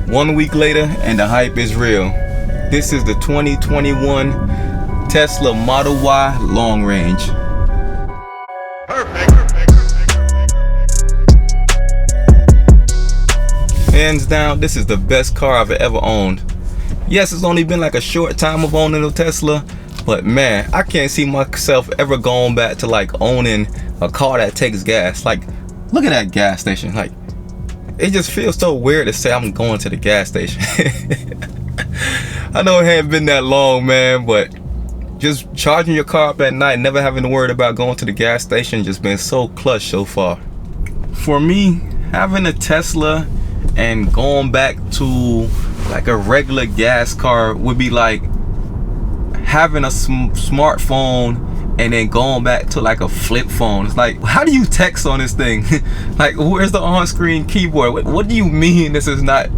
1 week later and the hype is real. This is the 2021 Tesla Model Y long range. Perfect. Hands down, this is the best car I've ever owned. Yes, it's only been like a short time of owning a Tesla, but man, I can't see myself ever going back to like owning a car that takes gas. Like, look at that gas station. Like, it just feels so weird to say I'm going to the gas station. I know it hadn't been that long, man, but just charging your car up at night, never having to worry about going to the gas station, just been so clutch so far. For me, having a Tesla and going back to like a regular gas car would be like having a smartphone and then going back to like a flip phone. It's like, how do you text on this thing? Like, where's the on-screen keyboard? What do you mean this is not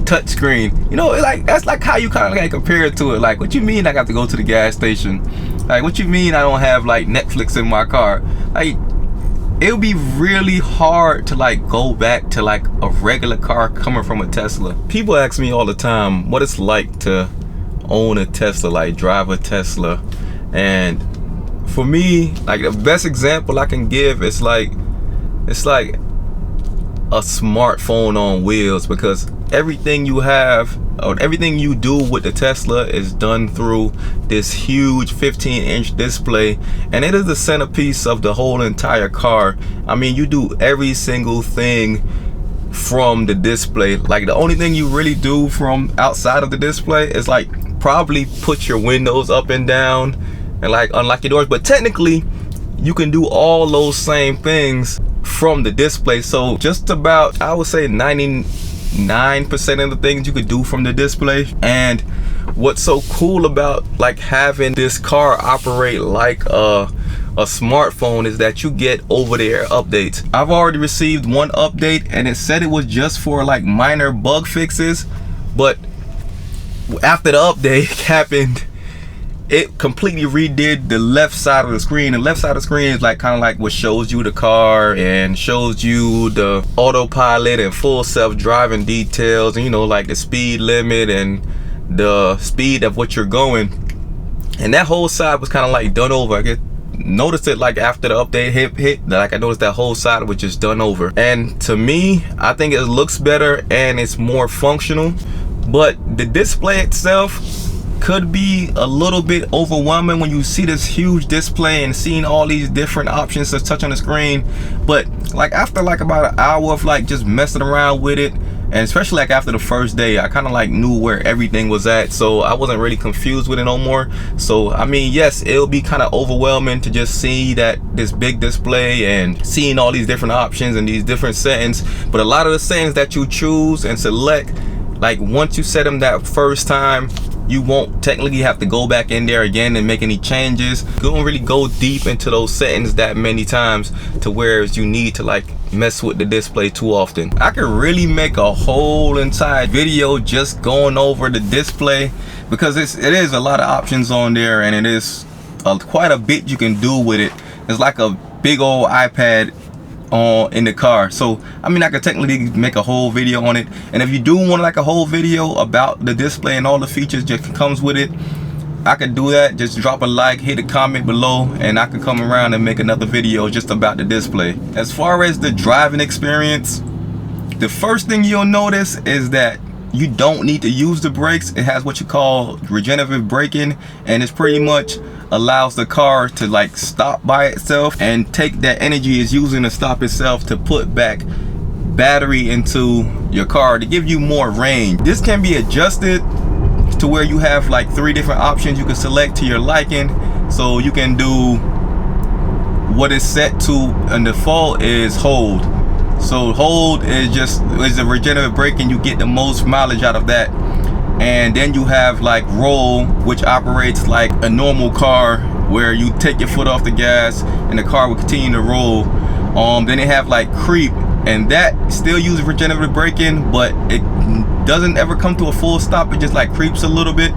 touchscreen? You know, like, that's like how you kind of like compare it to it. Like, what you mean I got to go to the gas station? Like, what you mean I don't have like Netflix in my car? Like, it would be really hard to like go back to like a regular car coming from a Tesla. People ask me all the time what it's like to own a Tesla, like drive a Tesla. And for me, like, the best example I can give is like, it's like a smartphone on wheels, because everything you have or everything you do with the Tesla is done through this huge 15-inch display, and it is the centerpiece of the whole entire car. I mean, you do every single thing from the display. Like, the only thing you really do from outside of the display is like probably put your windows up and down and like unlock your doors, but technically you can do all those same things from the display. So just about, I would say 99% of the things you could do from the display. And what's so cool about like having this car operate like a smartphone is that you get over-the-air updates. I've already received one update and it said it was just for like minor bug fixes, but after the update happened, it completely redid the left side of the screen. The left side of the screen is like kind of like what shows you the car and shows you the autopilot and full self-driving details, and you know, like the speed limit and the speed of what you're going. And that whole side was kind of like done over. I noticed it like after the update hit, like I noticed that whole side was just done over. And to me, I think it looks better and it's more functional, but the display itself could be a little bit overwhelming when you see this huge display and seeing all these different options to touch on the screen. But like after like about an hour of like just messing around with it, and especially like after the first day, I kind of like knew where everything was at, so I wasn't really confused with it no more. So I mean, yes, it'll be kind of overwhelming to just see that this big display and seeing all these different options and these different settings, but a lot of the settings that you choose and select, like once you set them that first time, you won't technically have to go back in there again and make any changes. You don't really go deep into those settings that many times to where you need to like mess with the display too often. I could really make a whole entire video just going over the display, because it is a lot of options on there, and it is quite a bit you can do with it. It's like a big old iPad in the car. So I mean, I could technically make a whole video on it, and if you do want like a whole video about the display and all the features that comes with it, I could do that. Just drop a like, hit a comment below, and I could come around and make another video just about the display. As far as the driving experience, the first thing you'll notice is that you don't need to use the brakes. It has what you call regenerative braking, and it's pretty much allows the car to like stop by itself and take that energy it's using to stop itself to put back battery into your car to give you more range. This can be adjusted to where you have like 3 different options you can select to your liking. So you can do what is set to, and default is hold. So hold is a regenerative braking, you get the most mileage out of that. And then you have like roll, which operates like a normal car where you take your foot off the gas and the car will continue to roll. Then they have like creep, and that still uses regenerative braking, but it doesn't ever come to a full stop. It just like creeps a little bit.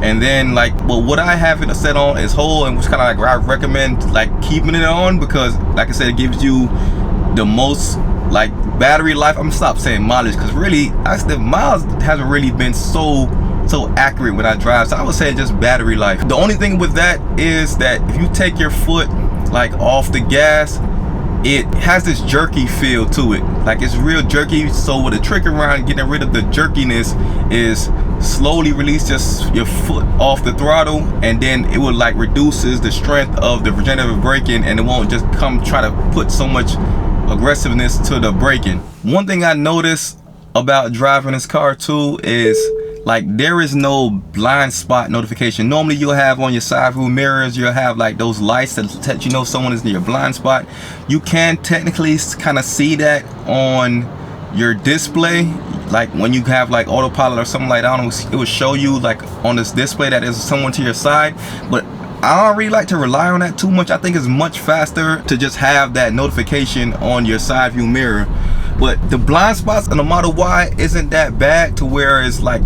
And then like, well, what I have it set on is hold, and which kind of like I recommend like keeping it on, because like I said, it gives you the most Like battery life, I'm gonna stop saying mileage, because really the miles hasn't really been so accurate when I drive. So I would say just battery life. The only thing with that is that if you take your foot like off the gas, it has this jerky feel to it. Like it's real jerky. So with a trick around getting rid of the jerkiness is slowly release just your foot off the throttle, and then it will like reduces the strength of the regenerative braking, and it won't just come try to put so much aggressiveness to the braking. One thing I noticed about driving this car too is like there is no blind spot notification. Normally you'll have on your side view mirrors, you'll have like those lights that let you know someone is near your blind spot. You can technically kind of see that on your display, like when you have like autopilot or something like that, it will show you like on this display that there's someone to your side. But I don't really like to rely on that too much. I think it's much faster to just have that notification on your side view mirror. But the blind spots on the Model Y isn't that bad to where it's like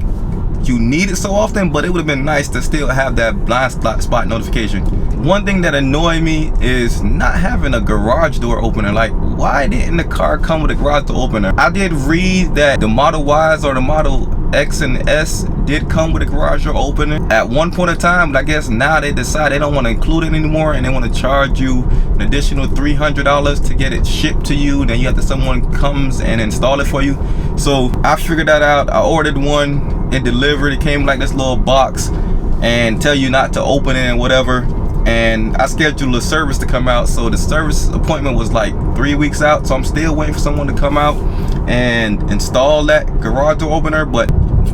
you need it so often, but it would have been nice to still have that blind spot notification. One thing that annoyed me is not having a garage door opener. Like, why didn't the car come with a garage door opener? I did read that the Model Ys or the Model X and S did come with a garage door opener at one point in time, but I guess now they decide they don't want to include it anymore, and they want to charge you an additional $300 to get it shipped to you. Then you have to someone comes and install it for you. So I figured that out. I ordered one, it delivered, it came like this little box and tell you not to open it and whatever. And I scheduled a service to come out, so the service appointment was like 3 weeks out, so I'm still waiting for someone to come out and install that garage door opener. But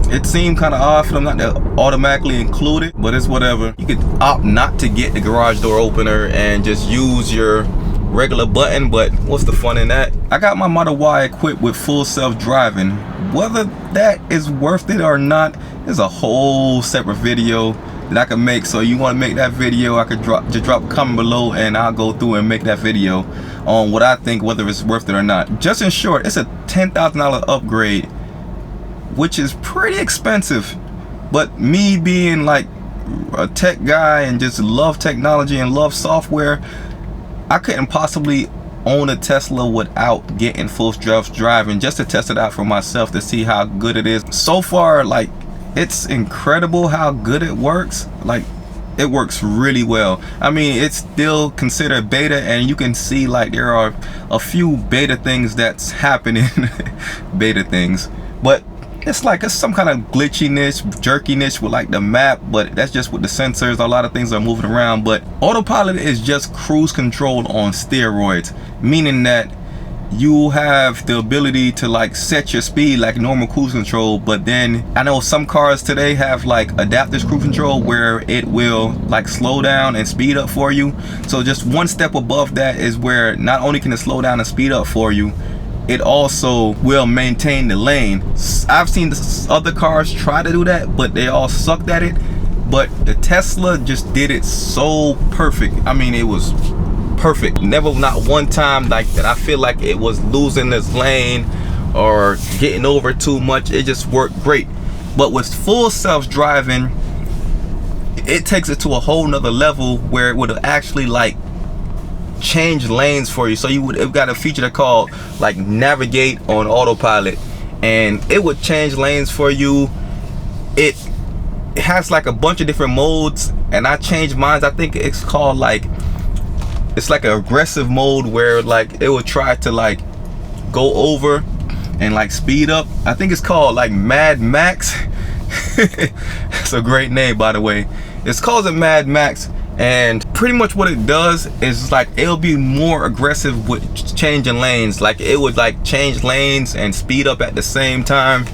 it seemed kind of odd for them not to automatically include it, but it's whatever. You could opt not to get the garage door opener and just use your regular button, but what's the fun in that? I got my Model Y equipped with full self-driving. Whether that is worth it or not is a whole separate video that I can make. So you want to make that video, I could just drop a comment below and I'll go through and make that video on what I think, whether it's worth it or not. Just in short, it's a $10,000 upgrade, which is pretty expensive. But me being like a tech guy and just love technology and love software, I couldn't possibly own a Tesla without getting full self-driving just to test it out for myself to see how good it is. So far, like, it's incredible how good it works. Like, it works really well. I mean, it's still considered beta, and you can see like there are a few beta things that's happening beta things, but it's like some kind of glitchiness, jerkiness with like the map, but that's just with the sensors. A lot of things are moving around. But autopilot is just cruise control on steroids, meaning that you have the ability to like set your speed like normal cruise control. But then I know some cars today have like adaptive cruise control where it will like slow down and speed up for you. So just one step above that is where not only can it slow down and speed up for you, it also will maintain the lane. I've seen other cars try to do that, but they all sucked at it. But the Tesla just did it so perfect. I mean, it was perfect. Never, not one time like that I feel like it was losing this lane or getting over too much. It just worked great. But with full self-driving, it takes it to a whole nother level where it would actually like change lanes for you. So you would have got a feature that called like navigate on autopilot, and it would change lanes for you. It has like a bunch of different modes, and I changed mine. I think it's called like, it's like an aggressive mode where like it would try to like go over and like speed up. I think it's called like Mad Max. It's a great name, by the way. It's called Mad Max. And pretty much what it does is like it'll be more aggressive with changing lanes. Like it would like change lanes and speed up at the same time.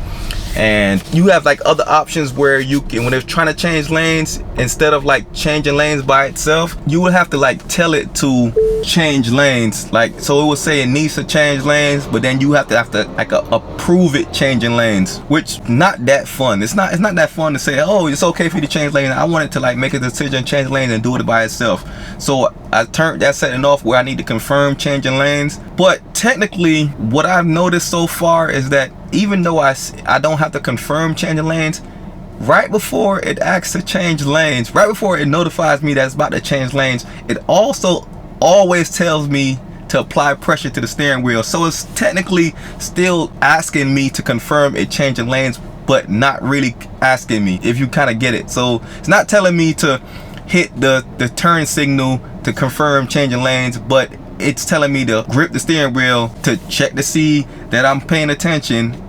And you have like other options where you can, when it's trying to change lanes, instead of like changing lanes by itself, you would have to like tell it to change lanes. Like, so it would say it needs to change lanes, but then you have to like approve it changing lanes, which not that fun. It's not that fun to say, oh, it's okay for you to change lanes. I want it to like make a decision, change lanes, and do it by itself. So I turned that setting off where I need to confirm changing lanes. But technically, what I've noticed so far is that even though I don't have to confirm changing lanes, right before it asks to change lanes, right before it notifies me that it's about to change lanes, it also always tells me to apply pressure to the steering wheel. So it's technically still asking me to confirm it changing lanes, but not really asking me, if you kind of get it. So it's not telling me to hit the turn signal to confirm changing lanes, but it's telling me to grip the steering wheel to check to see that I'm paying attention.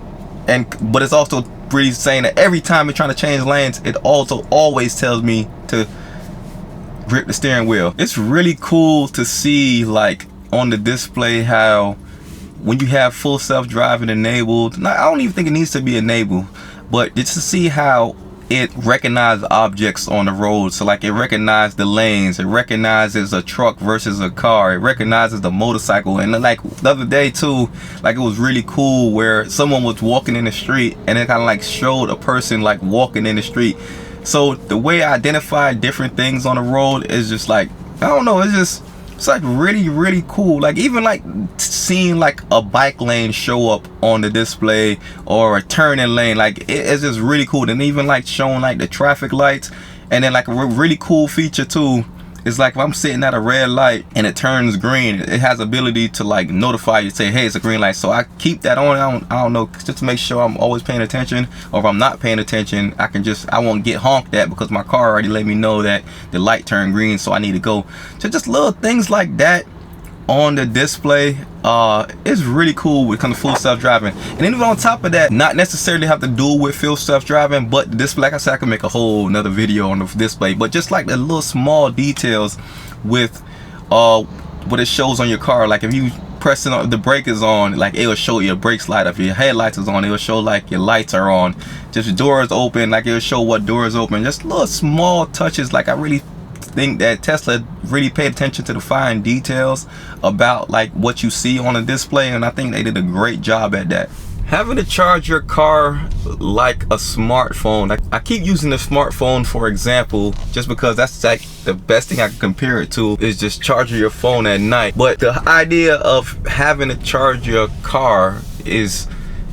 But it's also really saying that every time it's trying to change lanes, it also always tells me to grip the steering wheel. It's really cool to see, like, on the display how when you have full self-driving enabled, I don't even think it needs to be enabled, but just to see how it recognizes objects on the road. So like, it recognizes the lanes, it recognizes a truck versus a car, it recognizes the motorcycle. And like the other day too, like, it was really cool where someone was walking in the street and it kind of like showed a person like walking in the street. So the way I identify different things on the road is just like, I don't know, it's like really cool. Like, even like seeing like a bike lane show up on the display or a turning lane, like it's just really cool. And even like showing like the traffic lights. And then like a really cool feature too is like, if I'm sitting at a red light and it turns green, it has ability to like notify you, say, hey, it's a green light. So I keep that on. I don't know, just to make sure I'm always paying attention, or if I'm not paying attention, I won't get honked at because my car already let me know that the light turned green, so I need to go. So just little things like that on the display. It's really cool with kind of full self-driving. And then even on top of that, not necessarily have to do with full self-driving, but the display, like I said, I can make a whole another video on the display, but just like the little small details with what it shows on your car. Like, if you pressing on the brake is on, like, it will show your brakes light. If your headlights is on, it will show like your lights are on. Just your doors open, like, it will show what door is open. Just little small touches. Like, I really think that Tesla really paid attention to the fine details about like what you see on the display, and I think they did a great job at that. Having to charge your car like a smartphone. I keep using the smartphone for example, just because that's like the best thing I can compare it to, is just charging your phone at night. But the idea of having to charge your car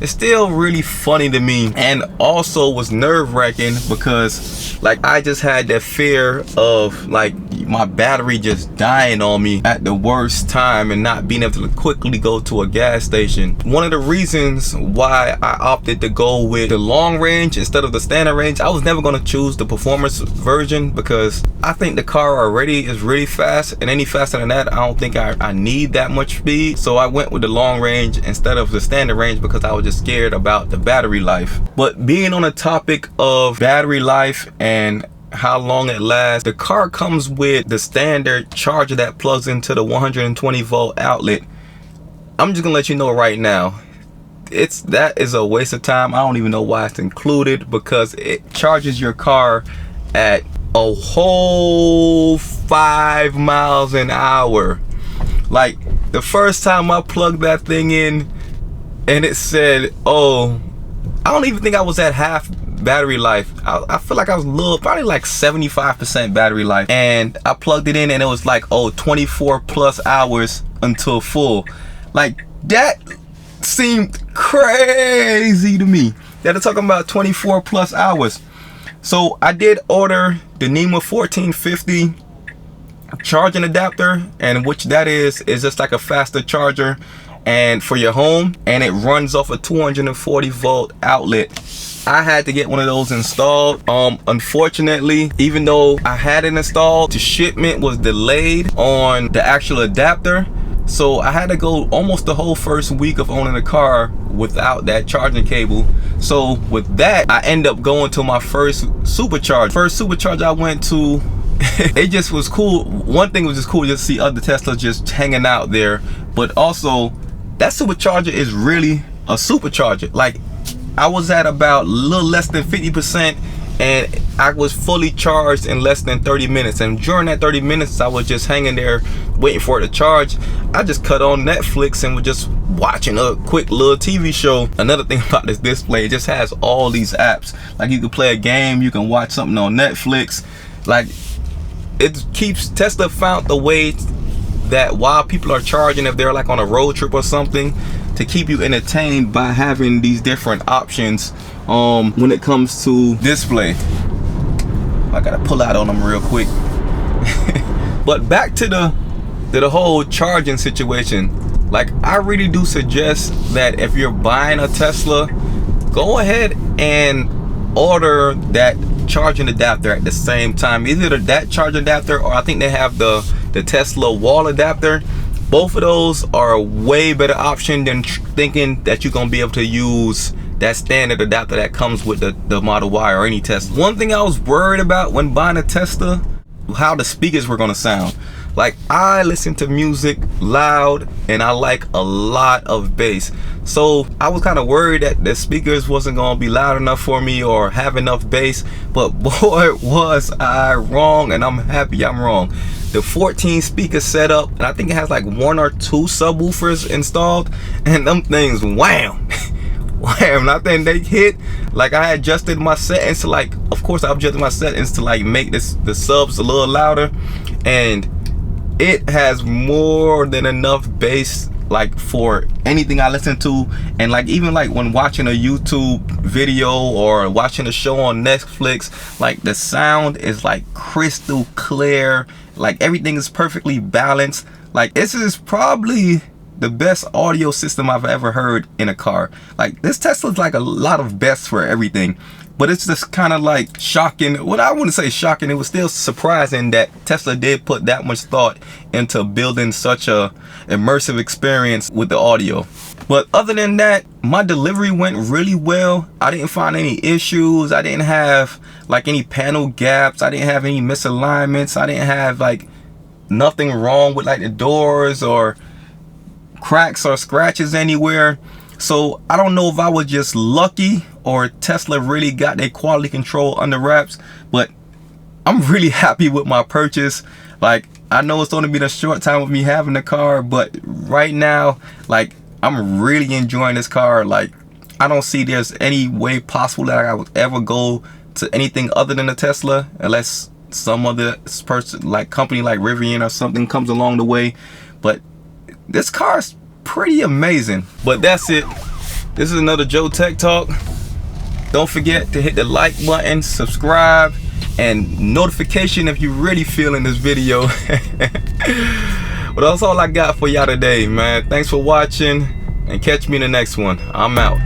it's still really funny to me, and also was nerve-wracking because like I just had that fear of like my battery just dying on me at the worst time and not being able to quickly go to a gas station. One of the reasons why I opted to go with the long range instead of the standard range, I was never going to choose the performance version because I think the car already is really fast, and any faster than that, I don't think I need that much speed. So I went with the long range instead of the standard range because I was just scared about the battery life. But being on the topic of battery life and how long it lasts, the car comes with the standard charger that plugs into the 120 volt outlet. I'm just gonna let you know right now, that is a waste of time. I don't even know why it's included, because it charges your car at a whole 5 miles an hour. Like, the first time I plugged that thing in and it said, oh, I don't even think I was at half battery life. I feel like I was probably like 75% battery life, and I plugged it in and it was like, oh, 24 plus hours until full. Like, that seemed crazy to me that they're talking about 24 plus hours. So I did order the NEMA 1450 charging adapter, and which that is just like a faster charger and for your home, and it runs off a 240 volt outlet. I had to get one of those installed. Unfortunately, even though I had it installed, the shipment was delayed on the actual adapter, so I had to go almost the whole first week of owning the car without that charging cable. So with that, I end up going to my first supercharger I went to. It just was cool. One thing was just cool, just see other Teslas just hanging out there, but also that supercharger is really a supercharger. Like, I was at about a little less than 50% and I was fully charged in less than 30 minutes. And during that 30 minutes, I was just hanging there waiting for it to charge. I just cut on Netflix and was just watching a quick little TV show. Another thing about this display, it just has all these apps. Like, you can play a game, you can watch something on Netflix. Like, Tesla found the way that while people are charging, if they're like on a road trip or something, to keep you entertained by having these different options when it comes to display. I gotta pull out on them real quick. But back to the to the whole charging situation, like I really do suggest that if you're buying a Tesla, go ahead and order that charging adapter at the same time. Either that charging adapter, or I think they have the Tesla wall adapter. Both of those are a way better option than thinking that you're gonna be able to use that standard adapter that comes with the Model Y or any Tesla. One thing I was worried about when buying a Tesla, how the speakers were gonna sound. Like, I listen to music loud and I like a lot of bass, so I was kind of worried that the speakers wasn't gonna be loud enough for me or have enough bass. But boy, was I wrong, and I'm happy I'm wrong. The 14 speaker setup, and I think it has like 1 or 2 subwoofers installed, and them things wham wham, I think they hit. Like, I adjusted my settings to, like, of course I adjusted my settings to like make the subs a little louder, and it has more than enough bass, like, for anything I listen to. And like, even like when watching a YouTube video or watching a show on Netflix, like the sound is like crystal clear, like everything is perfectly balanced. Like, this is probably the best audio system I've ever heard in a car. Like, this Tesla's like a lot of best for everything. But it's just kind of like shocking. Well, I wouldn't say shocking. It was still surprising that Tesla did put that much thought into building such a immersive experience with the audio. But other than that, my delivery went really well. I didn't find any issues. I didn't have like any panel gaps. I didn't have any misalignments. I didn't have like nothing wrong with like the doors or cracks or scratches anywhere. So I don't know if I was just lucky or Tesla really got their quality control under wraps, but I'm really happy with my purchase. Like, I know it's only been a short time with me having the car, but right now, like, I'm really enjoying this car. Like, I don't see there's any way possible that I would ever go to anything other than a Tesla, unless some other person, like company like Rivian or something, comes along the way. But this car is pretty amazing. But that's it. This is another Joe Tech Talk. Don't forget to hit the like button, subscribe, and notification if you're really feeling this video. But that's all I got for y'all today, man. Thanks for watching, and catch me in the next one. I'm out.